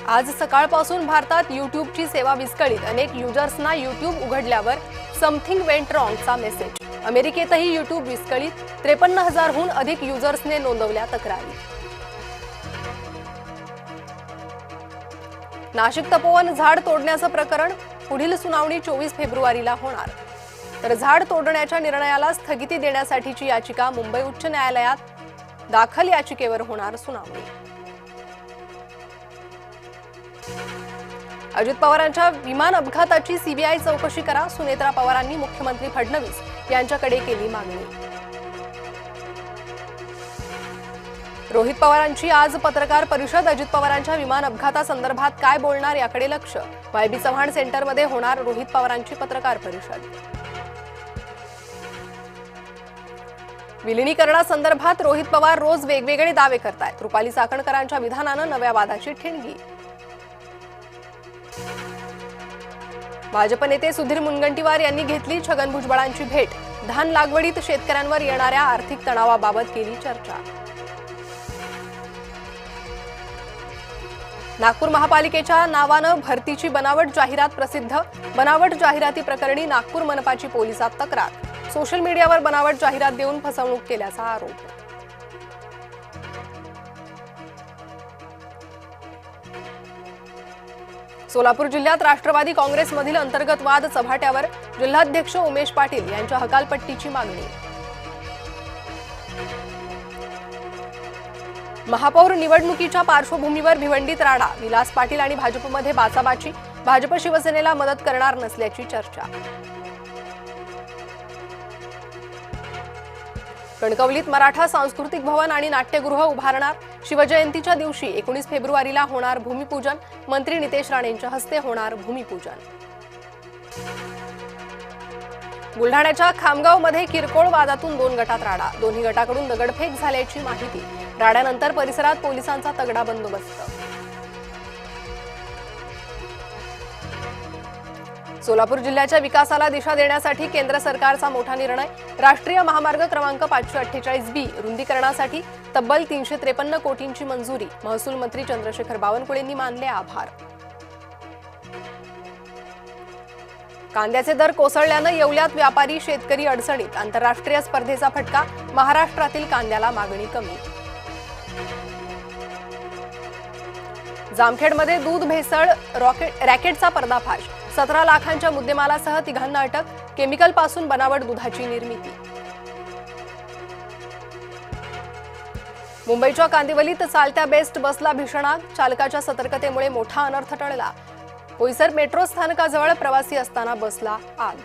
आज सकाळपासून भारतात यूट्यूबची सेवा विस्कळीत। अनेक युजर्सना यूट्यूब उघडल्यावर समथिंग वेंट रॉंगचा मेसेज। अमेरिकेतही यूट्यूब विस्कळीत। 53,000हून अधिक युजर्सने नोंदवल्या तक्रारी। नाशिक तपोवन झाड तोडण्याचं प्रकरण पुढील सुनावणी 24 फेब्रुवारीला होणार। तर झाड तोडण्याच्या निर्णयाला स्थगिती देण्यासाठीची याचिका मुंबई उच्च न्यायालयात दाखल याचिकेवर होणार सुनावणी। अजित पवारांच्या विमान अपघाताची सीबीआय चौकशी करा। सुनेत्रा पवारांनी मुख्यमंत्री फडणवीस यांच्याकडे केली मागणी। रोहित पवारांची आज पत्रकार परिषद। अजित पवारांच्या विमान अपघातासंदर्भात काय बोलणार याकडे लक्ष। वायबी चव्हाण सेंटरमध्ये होणार रोहित पवारांची पत्रकार परिषद। विलिनीकरणासंदर्भात रोहित पवार रोज वेगवेगळे दावे करतायत। रुपाली चाकणकरांच्या विधानानं नव्या वादाची ठिणगी। भाजप नेते सुधीर मुनगंटीवार यांनी घेतली छगन भुजबळांची भेट। धान लागवडीत शेतकऱ्यांवर येणाऱ्या आर्थिक तणावाबाबत केली चर्चा। नागपूर महापालिकेच्या नावानं भरतीची बनावट जाहिरात प्रसिद्ध। बनावट जाहिराती प्रकरणी नागपूर मनपाची पोलिसात तक्रार। सोशल मीडियावर बनावट जाहिरात देऊन फसवणूक केल्याचा आरोप। सोलापूर जिल्ह्यात राष्ट्रवादी काँग्रेसमधील अंतर्गत वाद चव्हाट्यावर। जिल्हाध्यक्ष उमेश पाटील यांच्या हकालपट्टीची मागणी। महापौर निवडणुकीच्या पार्श्वभूमीवर भिवंडीत राडा। विलास पाटील आणि भाजपमध्ये बाचाबाची। भाजप शिवसेनेला मदत करणार नसल्याची चर्चा। कणकवलीत मराठा सांस्कृतिक भवन आणि नाट्यगृह उभारणार। शिवजयंतीच्या दिवशी 19 फेब्रुवारीला होणार भूमिपूजन। मंत्री नितेश राणेंच्या हस्ते होणार भूमिपूजन। बुलढाण्याच्या खामगावमध्ये किरकोळ वादातून 2 गटात राडा। दोन्ही गटाकडून दगडफेक झाल्याची माहिती। राड्यानंतर परिसरात पोलिसांचा तगडा बंदोबस्त। सोलापूर जिल्ह्याच्या विकासाला दिशा देण्यासाठी केंद्र सरकारचा मोठा निर्णय। राष्ट्रीय महामार्ग क्रमांक 548B रुंदीकरणासाठी तब्बल 353 कोटींची मंजुरी। महसूल मंत्री चंद्रशेखर बावनकुळेंनी मानले आभार। कांद्याचे दर कोसळल्यानं येवल्यात व्यापारी शेतकरी अडचणीत। आंतरराष्ट्रीय स्पर्धेचा फटका। महाराष्ट्रातील कांद्याला मागणी कमी। जामखेडमध्ये दूध भेसळ रॅकेटचा पर्दाफाश। 17 लाखांच्या मुद्देमालासह 3घांना अटक। केमिकलपासून बनावट दुधाची निर्मिती। मुंबईच्या कांदिवलीत चालत्या बेस्ट बसला भीषण आग। चालकाच्या सतर्कतेमुळे मोठा अनर्थ टळला। बोईसर मेट्रो स्थानकाजवळ प्रवासी असताना बसला आग।